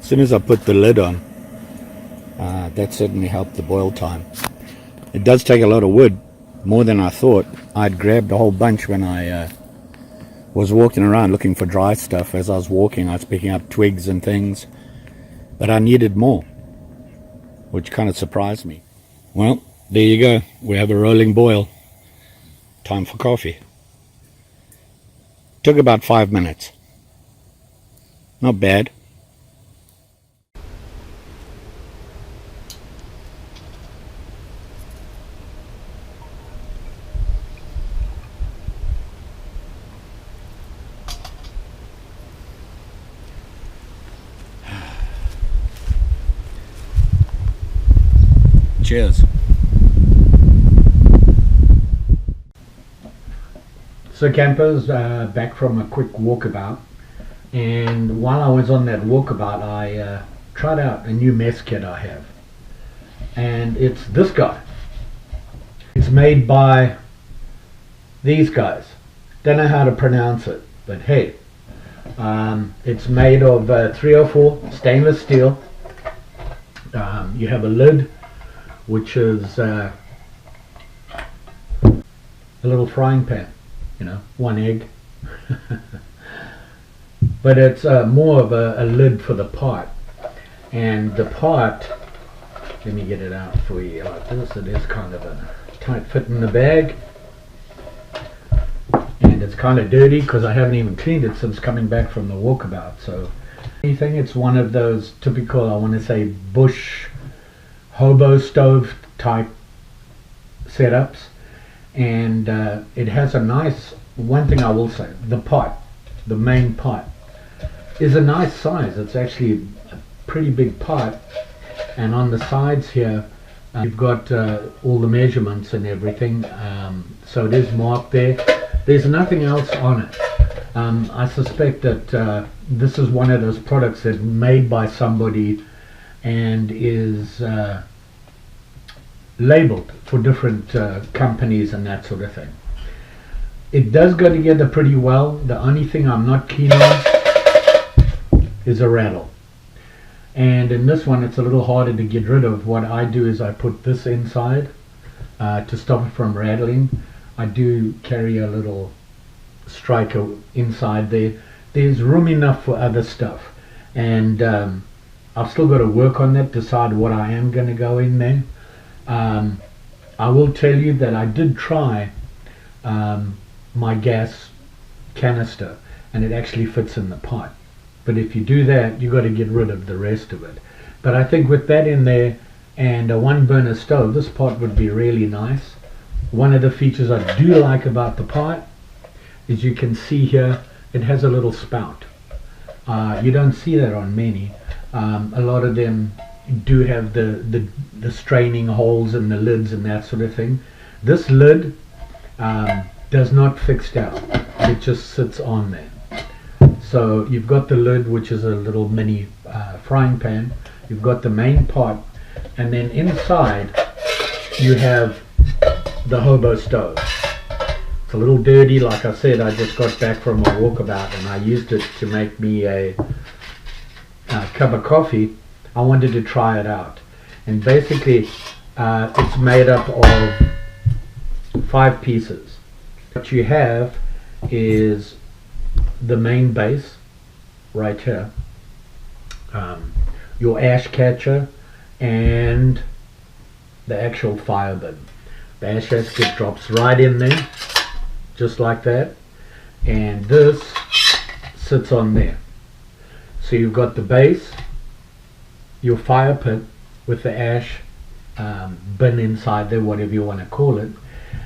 soon as I put the lid on, that certainly helped the boil time. It does take a lot of wood, more than I thought. I'd grabbed a whole bunch when I was walking around looking for dry stuff. As I was walking, I was picking up twigs and things, but I needed more, which kind of surprised me. Well, there you go. We have a rolling boil. Time for coffee. Took about 5 minutes. Not bad. Cheers. So campers, back from a quick walkabout, and while I was on that walkabout I tried out a new mess kit I have, and it's this guy. It's made by these guys. Don't know how to pronounce it, but hey, it's made of 304 stainless steel. You have a lid, which is a little frying pan, you know, one egg. But it's more of a lid for the pot. And the pot, let me get it out for you like this. It is kind of a tight fit in the bag, and it's kind of dirty because I haven't even cleaned it since coming back from the walkabout. So anything, it's one of those typical, I want to say, bush hobo stove type setups, and it has a nice, one thing I will say, the pot, the main pot is a nice size. It's actually a pretty big pot, and on the sides here you've got all the measurements and everything, so it is marked there. There's nothing else on it. I suspect that this is one of those products that's made by somebody and is labeled for different companies and that sort of thing. It does go together pretty well. The only thing I'm not keen on is a rattle, and in this one it's a little harder to get rid of. What I do is I put this inside to stop it from rattling. I do carry a little striker inside there. There's room enough for other stuff, and I've still got to work on that, decide what I am going to go in there. I will tell you that I did try my gas canister, and it actually fits in the pot. But if you do that, you got to get rid of the rest of it. But I think with that in there and a one burner stove, this pot would be really nice. One of the features I do like about the pot is you can see here it has a little spout. You don't see that on many. A lot of them do have the straining holes in the lids and that sort of thing. This lid does not fix down. It just sits on there. So you've got the lid, which is a little mini frying pan. You've got the main pot, and then inside you have the hobo stove. It's a little dirty, like I said. I just got back from a walkabout and I used it to make me a cup of coffee. I wanted to try it out, and basically it's made up of 5 pieces. What you have is the main base right here, your ash catcher, and the actual fire bin. The ash gasket drops right in there, just like that, and this sits on there. So you've got the base, your fire pit with the ash bin inside there, whatever you want to call it,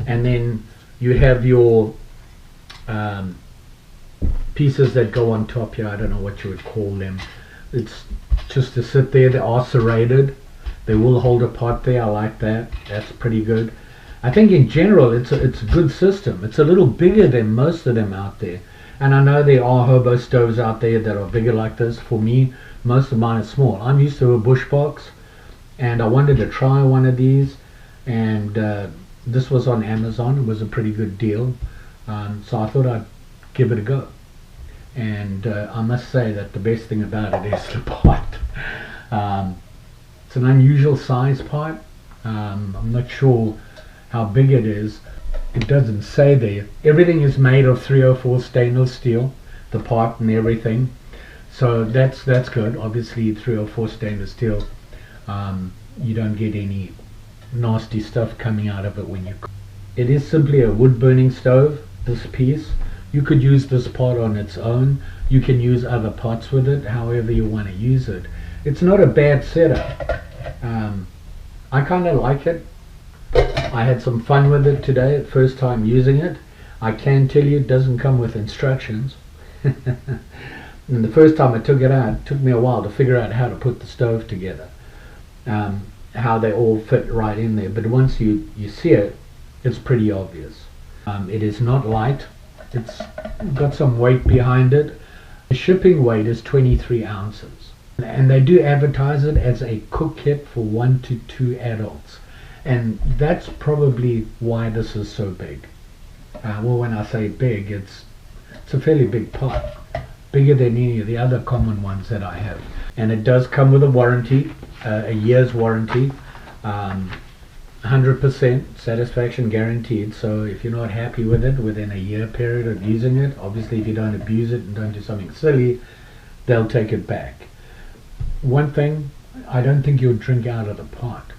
and then you have your pieces that go on top here. I don't know what you would call them. It's just to sit there. They are serrated. They will hold a pot there. I like that. That's pretty good. I think in general it's a good system. It's a little bigger than most of them out there, and I know there are hobo stoves out there that are bigger like this. For me, most of mine are small. I'm used to a bush box, and I wanted to try one of these, and this was on Amazon. It was a pretty good deal, so I thought I'd give it a go. And I must say that the best thing about it is the pot. It's an unusual size pot. I'm not sure how big it is. It doesn't say there. Everything is made of 304 stainless steel, the pot and everything. So that's good. Obviously 304 stainless steel. You don't get any nasty stuff coming out of it when you cook. It is simply a wood burning stove, this piece. You could use this pot on its own. You can use other pots with it, however you want to use it. It's not a bad setup. I kind of like it. I had some fun with it today, first time using it. I can tell you it doesn't come with instructions. And the first time I took it out, it took me a while to figure out how to put the stove together. How they all fit right in there. But once you see it, it's pretty obvious. It is not light. It's got some weight behind it. The shipping weight is 23 ounces. And they do advertise it as a cook kit for 1 to 2 adults. And that's probably why this is so big. Well, when I say big, it's a fairly big pot. Bigger than any of the other common ones that I have. And it does come with a warranty, a year's warranty. 100% satisfaction guaranteed. So if you're not happy with it within a year period of using it, obviously if you don't abuse it and don't do something silly, they'll take it back. One thing, I don't think you'll drink out of the pot.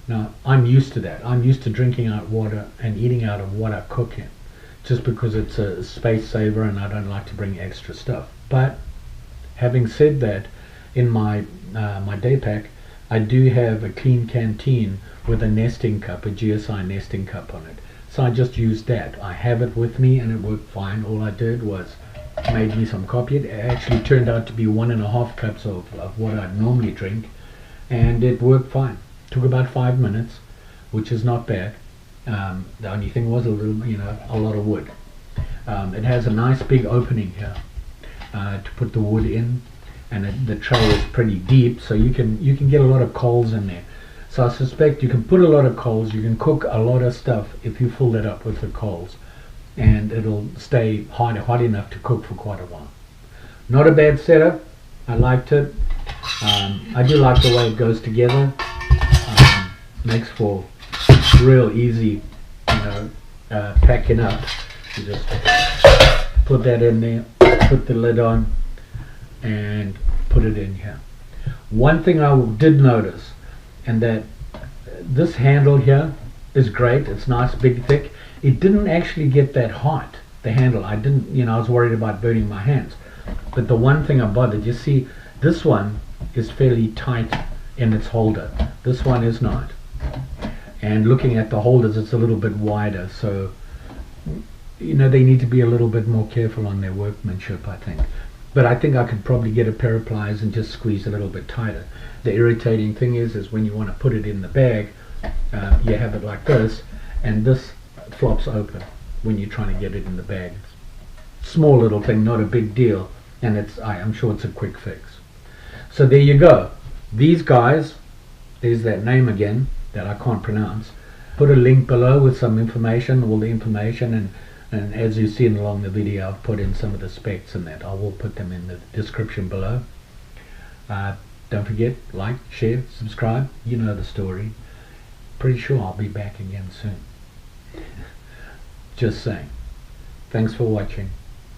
Now, I'm used to that. I'm used to drinking out water and eating out of what I cook in, just because it's a space saver and I don't like to bring extra stuff. But having said that, in my day pack, I do have a clean canteen with a nesting cup, a GSI nesting cup on it. So I just used that. I have it with me and it worked fine. All I did was made me some coffee. It actually turned out to be 1.5 cups of what I'd normally drink, and it worked fine. Took about 5 minutes, which is not bad. The only thing was a lot of wood. It has a nice big opening here to put the wood in, and the tray is pretty deep, so you can get a lot of coals in there. So I suspect you can put a lot of coals. You can cook a lot of stuff if you fill it up with the coals, and it'll stay hot enough to cook for quite a while. Not a bad setup. I liked it. I do like the way it goes together. Makes for real easy, packing up. You just put that in there, put the lid on, and put it in here. One thing I did notice, and that this handle here is great. It's nice, big, thick. It didn't actually get that hot, the handle. I was worried about burning my hands. But the one thing I bothered, you see, this one is fairly tight in its holder. This one is not. And looking at the holders, it's a little bit wider. So, they need to be a little bit more careful on their workmanship, I think. But I think I could probably get a pair of pliers and just squeeze a little bit tighter. The irritating thing is when you want to put it in the bag, you have it like this, and this flops open when you're trying to get it in the bag. Small little thing, not a big deal, and I'm sure it's a quick fix. So there you go. These guys, there's that name again that I can't pronounce. Put a link below with some information, all the information, and as you've seen along the video, I've put in some of the specs and that. I will put them in the description below. Don't forget, like, share, subscribe. You know the story. Pretty sure I'll be back again soon. Just saying. Thanks for watching.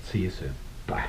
See you soon. Bye.